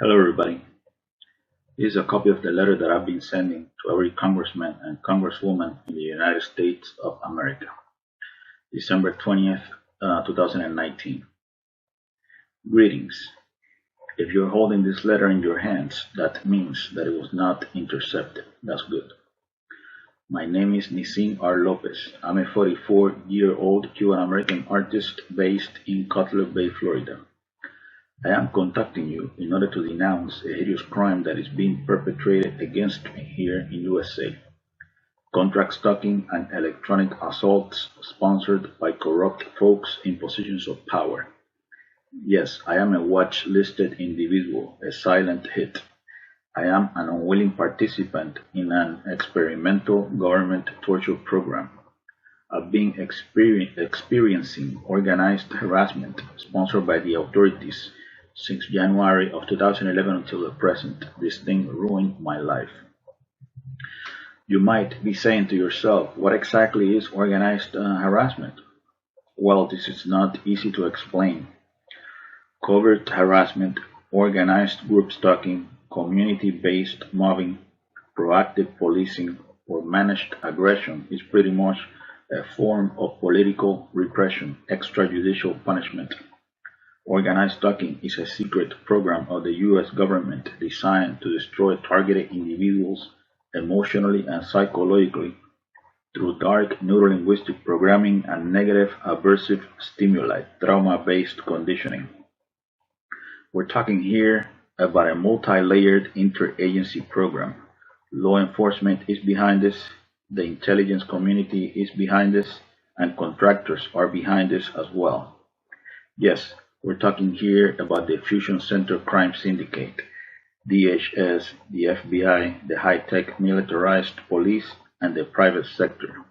Hello, everybody. This is a copy of the letter that I've been sending to every congressman and congresswoman in the United States of America. December 20th, 2019. Greetings. If you're holding this letter in your hands, that means that it was not intercepted. That's good. My name is Nisin R. Lopez. I'm a 44-year-old Cuban-American artist based in Cutler Bay, Florida. I am contacting you in order to denounce a hideous crime that is being perpetrated against me here in USA. Contract stalking and electronic assaults sponsored by corrupt folks in positions of power. Yes, I am a watch-listed individual, a silent hit. I am an unwilling participant in an experimental government torture program. I've been experiencing organized harassment sponsored by the authorities since January of 2011 until the present. This thing ruined my life. You might be saying to yourself, what exactly is organized harassment? Well, this is not easy to explain. Covert harassment, organized group stalking, community-based mobbing, proactive policing, or managed aggression is pretty much a form of political repression, extrajudicial punishment. Organized stalking is a secret program of the U.S. government designed to destroy targeted individuals emotionally and psychologically through dark neurolinguistic programming and negative aversive stimuli, trauma-based conditioning. We're talking here about a multi-layered interagency program. Law enforcement is behind this, the intelligence community is behind this, and contractors are behind this as well. Yes, we're talking here about the Fusion Center Crime Syndicate, DHS, the FBI, the high-tech militarized police, and the private sector.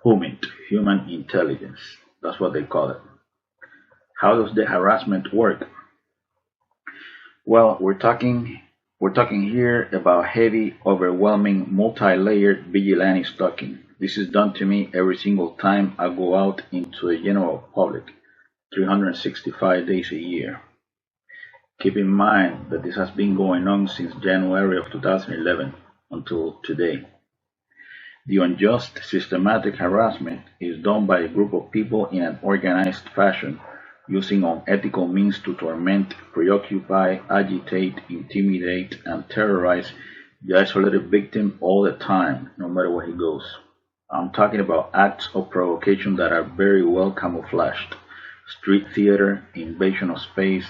HUMINT, human intelligence. That's what they call it. How does the harassment work? Well, we're talking here about heavy, overwhelming, multi-layered vigilante stalking. This is done to me every single time I go out into the general public, 365 days a year. Keep in mind that this has been going on since January of 2011 until today. The unjust, systematic harassment is done by a group of people in an organized fashion, using unethical means to torment, preoccupy, agitate, intimidate, and terrorize the isolated victim all the time, no matter where he goes. I'm talking about acts of provocation that are very well camouflaged. Street theater, invasion of space,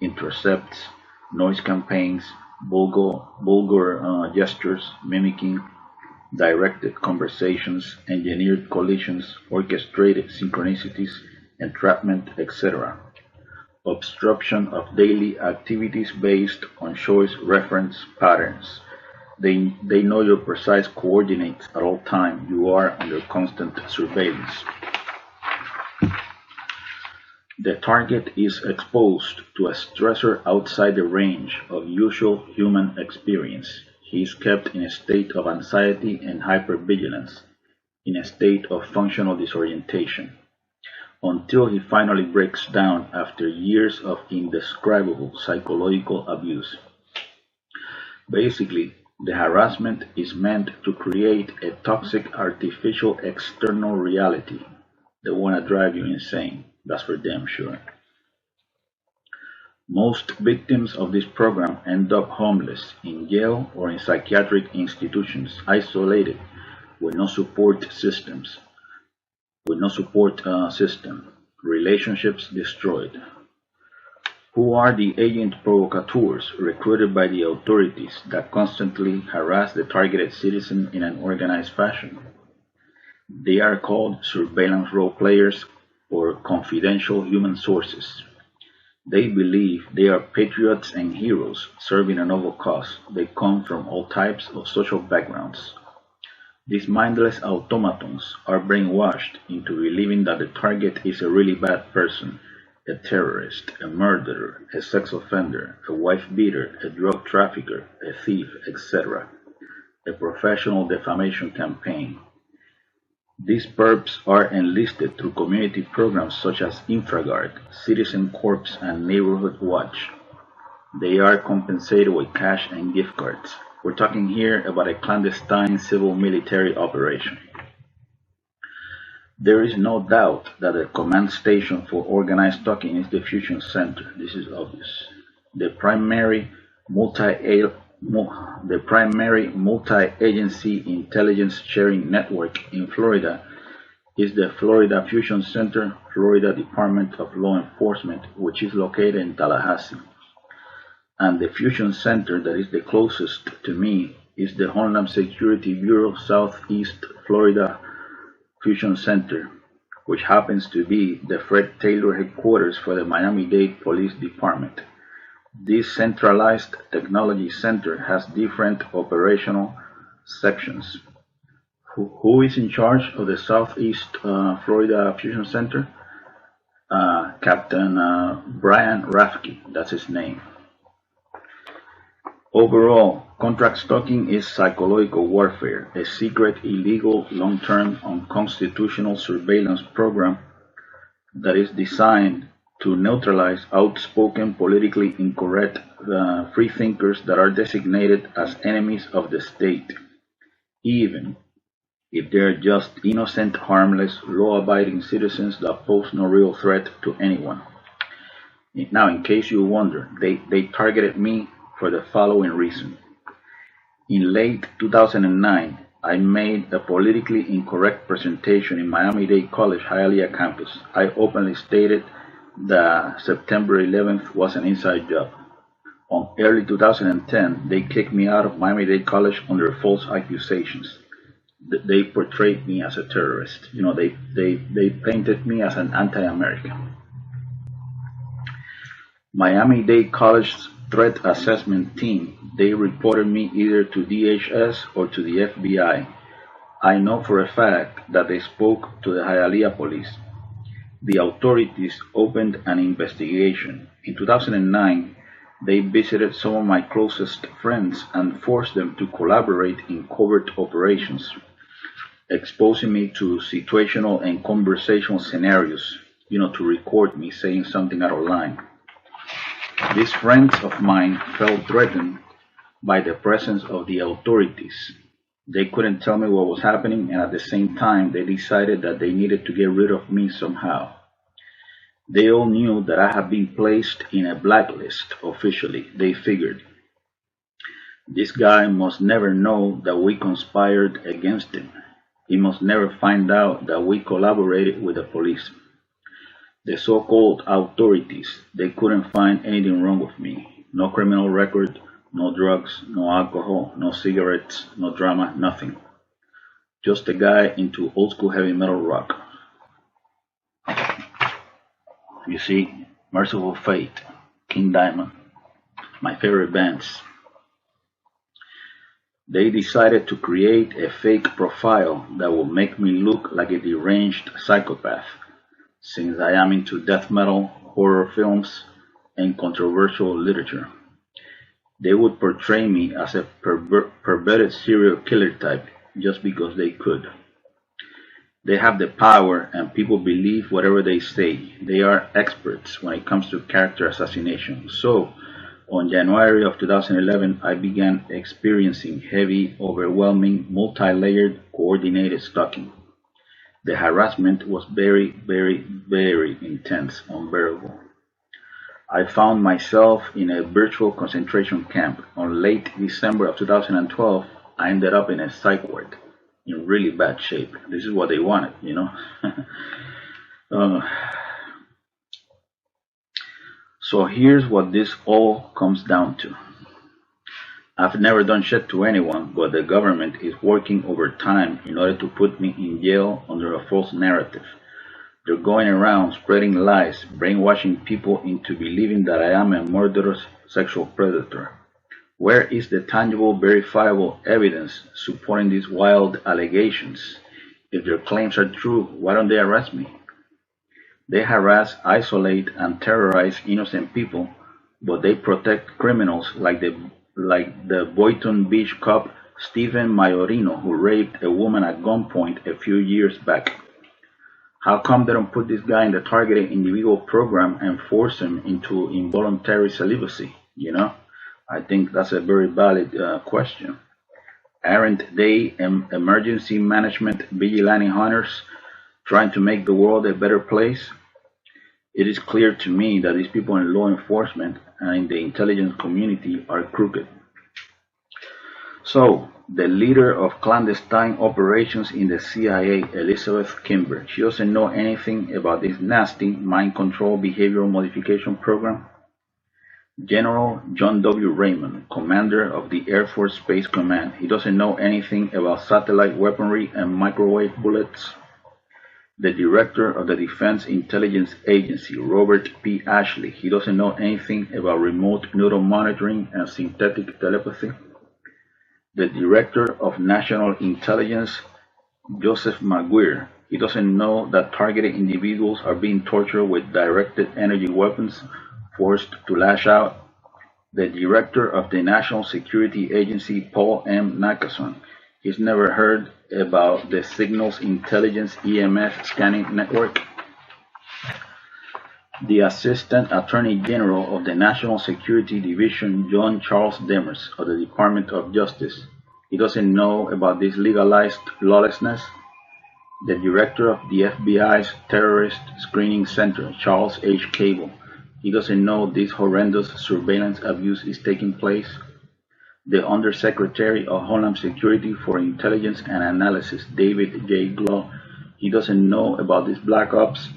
intercepts, noise campaigns, vulgar gestures, mimicking, directed conversations, engineered collisions, orchestrated synchronicities, entrapment, etc. Obstruction of daily activities based on choice reference patterns. They know your precise coordinates at all times. You are under constant surveillance. The target is exposed to a stressor outside the range of usual human experience. He is kept in a state of anxiety and hypervigilance, in a state of functional disorientation, until he finally breaks down after years of indescribable psychological abuse. Basically, the harassment is meant to create a toxic artificial external reality that wanna drive you insane. That's for damn sure. Most victims of this program end up homeless, in jail, or in psychiatric institutions, isolated, with no support system, relationships destroyed. Who are the agent provocateurs recruited by the authorities that constantly harass the targeted citizen in an organized fashion? They are called surveillance role players or confidential human sources. They believe they are patriots and heroes serving a noble cause. They come from all types of social backgrounds. These mindless automatons are brainwashed into believing that the target is a really bad person, a terrorist, a murderer, a sex offender, a wife beater, a drug trafficker, a thief, etc. A professional defamation campaign. These perps are enlisted through community programs such as InfraGard, Citizen Corps, and Neighborhood Watch. They are compensated with cash and gift cards. We're talking here about a clandestine civil military operation. There is no doubt that the command station for organized stalking is the Fusion Center. This is obvious. The primary multi multi-agency intelligence sharing network in Florida is the Florida Fusion Center, Florida Department of Law Enforcement, which is located in Tallahassee. And the Fusion Center that is the closest to me is the Homeland Security Bureau Southeast Florida Fusion Center, which happens to be the Fred Taylor headquarters for the Miami-Dade Police Department. This centralized technology center has different operational sections. Who is in charge of the Southeast Florida Fusion Center? Captain Brian Rafke, that's his name. Overall, contract stalking is psychological warfare, a secret, illegal, long-term, unconstitutional surveillance program that is designed to neutralize outspoken, politically incorrect freethinkers that are designated as enemies of the state, even if they're just innocent, harmless, law-abiding citizens that pose no real threat to anyone. Now, in case you wonder, they targeted me for the following reason. In late 2009, I made a politically incorrect presentation in Miami-Dade College Hialeah campus. I openly stated that September 11th was an inside job. On early 2010, they kicked me out of Miami-Dade College under false accusations. They portrayed me as a terrorist. You know, they painted me as an anti-American. Miami-Dade College's threat assessment team, they reported me either to DHS or to the FBI. I know for a fact that they spoke to the Hialeah police. The authorities opened an investigation. In 2009, they visited some of my closest friends and forced them to collaborate in covert operations, exposing me to situational and conversational scenarios, to record me saying something out of line. These friends of mine felt threatened by the presence of the authorities. They couldn't tell me what was happening, and at the same time, they decided that they needed to get rid of me somehow. They all knew that I had been placed in a blacklist officially. They figured, this guy must never know that we conspired against him. He must never find out that we collaborated with the police. The so-called authorities, they couldn't find anything wrong with me. No criminal record, no drugs, no alcohol, no cigarettes, no drama, nothing. Just a guy into old school heavy metal rock. You see, Merciful Fate, King Diamond, my favorite bands. They decided to create a fake profile that would make me look like a deranged psychopath, since I am into death metal, horror films, and controversial literature. They would portray me as a perverted serial killer type just because they could. They have the power and people believe whatever they say. They are experts when it comes to character assassination. So, on January of 2011, I began experiencing heavy, overwhelming, multi-layered, coordinated stalking. The harassment was very, very, very intense, unbearable. I found myself in a virtual concentration camp. On late December of 2012, I ended up in a psych ward in really bad shape. This is what they wanted, So here's what this all comes down to. I've never done shit to anyone, but the government is working overtime in order to put me in jail under a false narrative. They're going around spreading lies, brainwashing people into believing that I am a murderous sexual predator. Where is the tangible, verifiable evidence supporting these wild allegations? If their claims are true, why don't they arrest me? They harass, isolate, and terrorize innocent people, but they protect criminals like the Boynton Beach cop Stephen Majorino, who raped a woman at gunpoint a few years back. How come they don't put this guy in the targeted individual program and force him into involuntary celibacy? You know, I think that's a very valid question. Aren't they emergency management vigilante hunters trying to make the world a better place? It is clear to me that these people in law enforcement and in the intelligence community are crooked. So, the leader of clandestine operations in the CIA, Elizabeth Kimber, she doesn't know anything about this nasty mind control behavioral modification program. General John W. Raymond, commander of the Air Force Space Command, he doesn't know anything about satellite weaponry and microwave bullets. The director of the Defense Intelligence Agency, Robert P. Ashley, he doesn't know anything about remote neural monitoring and synthetic telepathy. The director of National Intelligence, Joseph Maguire, he doesn't know that targeted individuals are being tortured with directed energy weapons, forced to lash out. The director of the National Security Agency, Paul M. Nakason, he's never heard about the Signals Intelligence EMS scanning network. The Assistant Attorney General of the National Security Division, John Charles Demers, of the Department of Justice, he doesn't know about this legalized lawlessness. The director of the FBI's Terrorist Screening Center, Charles H. Cable, he doesn't know this horrendous surveillance abuse is taking place. The Undersecretary of Homeland Security for Intelligence and Analysis, David J. Glow, he doesn't know about these black ops.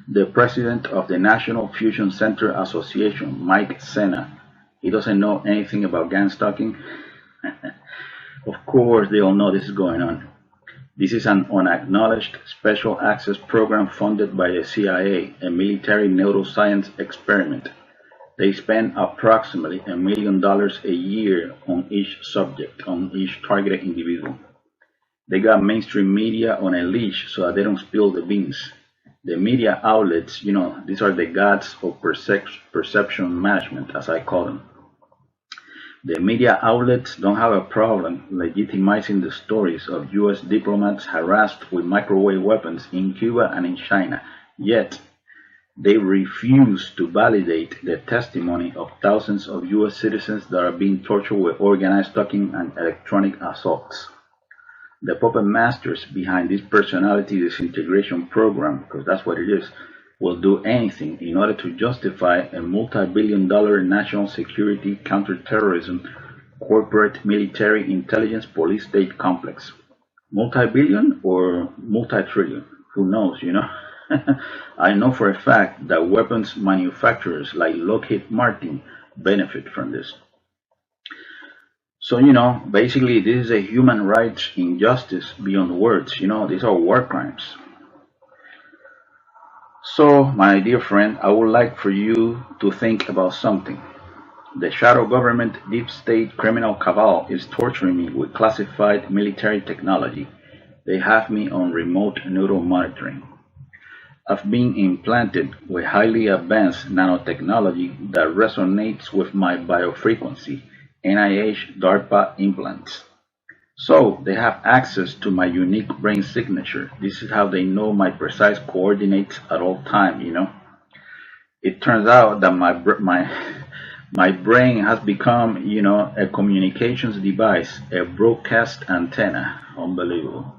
The president of the National Fusion Center Association, Mike Sena, he doesn't know anything about gang stalking. Of course, they all know this is going on. This is an unacknowledged special access program funded by the CIA, a military neuroscience experiment. They spend approximately $1 million a year on each subject, on each targeted individual. They got mainstream media on a leash so that they don't spill the beans. The media outlets, these are the gods of perception management, as I call them. The media outlets don't have a problem legitimizing the stories of U.S. diplomats harassed with microwave weapons in Cuba and in China, yet they refuse to validate the testimony of thousands of U.S. citizens that are being tortured with organized stalking and electronic assaults. The puppet masters behind this personality disintegration program, because that's what it is, will do anything in order to justify a multi-billion-dollar national security, counterterrorism, corporate military intelligence police state complex. Multi-billion or multi-trillion? Who knows, I know for a fact that weapons manufacturers like Lockheed Martin benefit from this. So, basically this is a human rights injustice beyond words. These are war crimes. So, my dear friend, I would like for you to think about something. The shadow government deep state criminal cabal is torturing me with classified military technology. They have me on remote neural monitoring. I've been implanted with highly advanced nanotechnology that resonates with my biofrequency, NIH-Darpa implants. So they have access to my unique brain signature. This is how they know my precise coordinates at all times, It turns out that my brain has become, a communications device, a broadcast antenna. Unbelievable.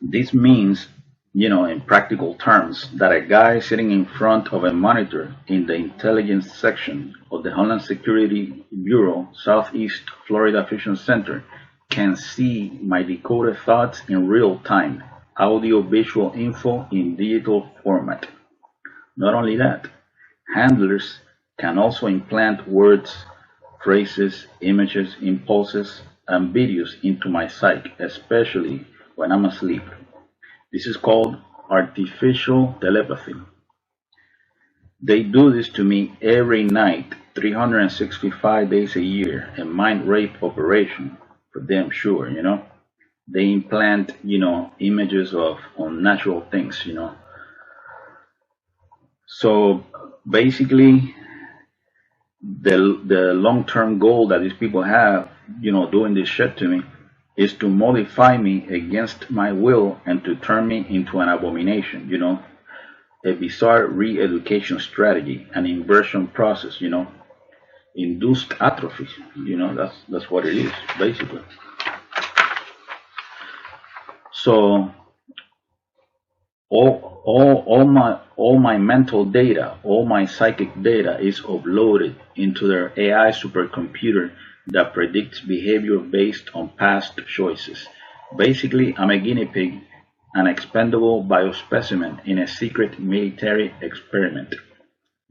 This means, in practical terms, that a guy sitting in front of a monitor in the intelligence section of the Homeland Security Bureau, Southeast Florida Fusion Center, can see my decoded thoughts in real time, audio-visual info in digital format. Not only that, handlers can also implant words, phrases, images, impulses, and videos into my psyche, especially when I'm asleep. This is called artificial telepathy. They do this to me every night, 365 days a year, a mind rape operation, for damn sure, They implant, images of unnatural things, So basically, the long-term goal that these people have, doing this shit to me, is to modify me against my will and to turn me into an abomination, a bizarre re-education strategy, an inversion process, induced atrophy. That's what it is, basically. So all my mental data, all my psychic data is uploaded into their AI supercomputer that predicts behavior based on past choices. Basically, I'm a guinea pig, an expendable biospecimen in a secret military experiment.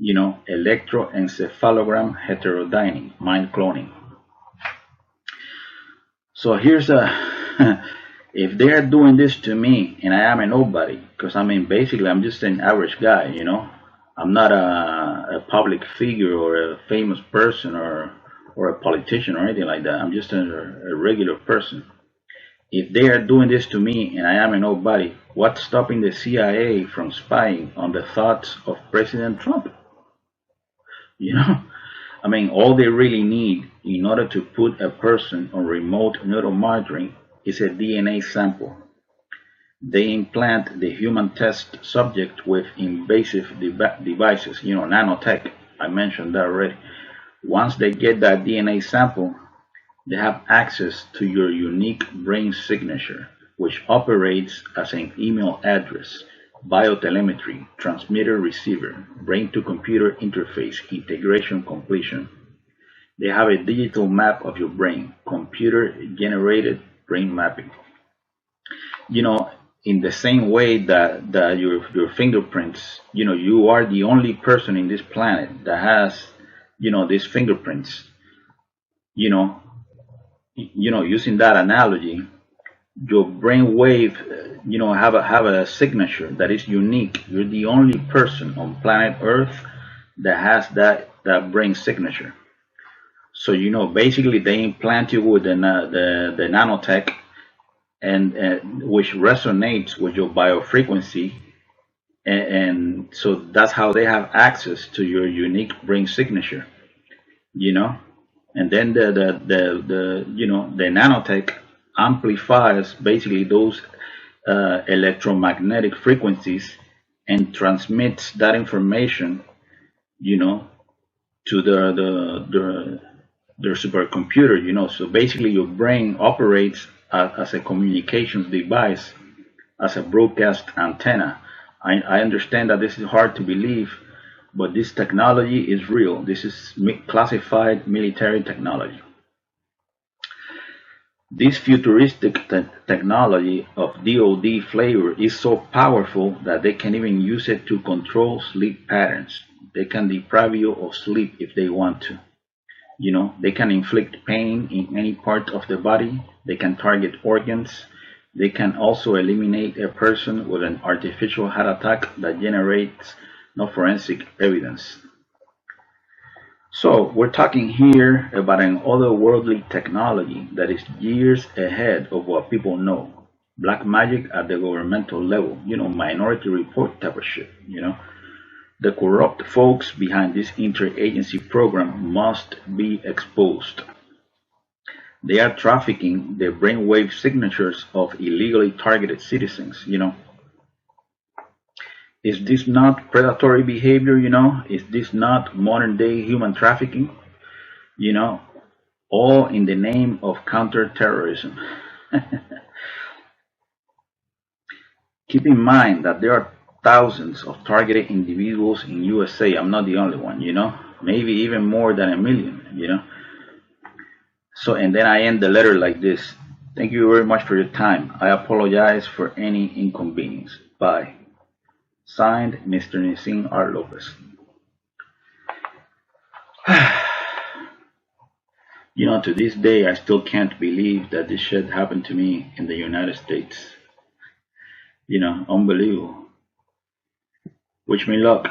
Electroencephalogram heterodyning, mind cloning. So here's a if they're doing this to me and I am a nobody, because basically I'm just an average guy, I'm not a public figure or a famous person or a politician or anything like that. I'm just a regular person. If they are doing this to me and I am a nobody, what's stopping the CIA from spying on the thoughts of President Trump? All they really need in order to put a person on remote neuromonitoring is a DNA sample. They implant the human test subject with invasive devices, nanotech. I mentioned that already. Once they get that DNA sample, they have access to your unique brain signature, which operates as an email address, biotelemetry, transmitter-receiver, brain-to-computer interface, integration completion. They have a digital map of your brain, computer-generated brain mapping. In the same way that your fingerprints, you are the only person in this planet that has, these fingerprints. Using that analogy, your brain wave, have a signature that is unique. You're the only person on planet Earth that has that brain signature. So basically they implant you with the nanotech, and which resonates with your biofrequency, and so that's how they have access to your unique brain signature. And then the nanotech amplifies basically those electromagnetic frequencies and transmits that information, to their supercomputer. So basically, your brain operates as a communications device, as a broadcast antenna. I understand that this is hard to believe, but this technology is real. This is classified military technology. This futuristic technology of DoD flavor is so powerful that they can even use it to control sleep patterns. They can deprive you of sleep if they want to. They can inflict pain in any part of the body. They can target organs. They can also eliminate a person with an artificial heart attack that generates no forensic evidence. So we're talking here about an otherworldly technology that is years ahead of what people know. Black magic at the governmental level, Minority Report type of shit, The corrupt folks behind this interagency program must be exposed. They are trafficking the brainwave signatures of illegally targeted citizens, Is this not predatory behavior, Is this not modern day human trafficking? All in the name of counterterrorism. Keep in mind that there are thousands of targeted individuals in USA. I'm not the only one, maybe even more than 1 million, So, and then I end the letter like this. Thank you very much for your time. I apologize for any inconvenience. Bye. Signed, Mr. Nisin R. Lopez. To this day, I still can't believe that this shit happened to me in the United States. Unbelievable. Wish me luck.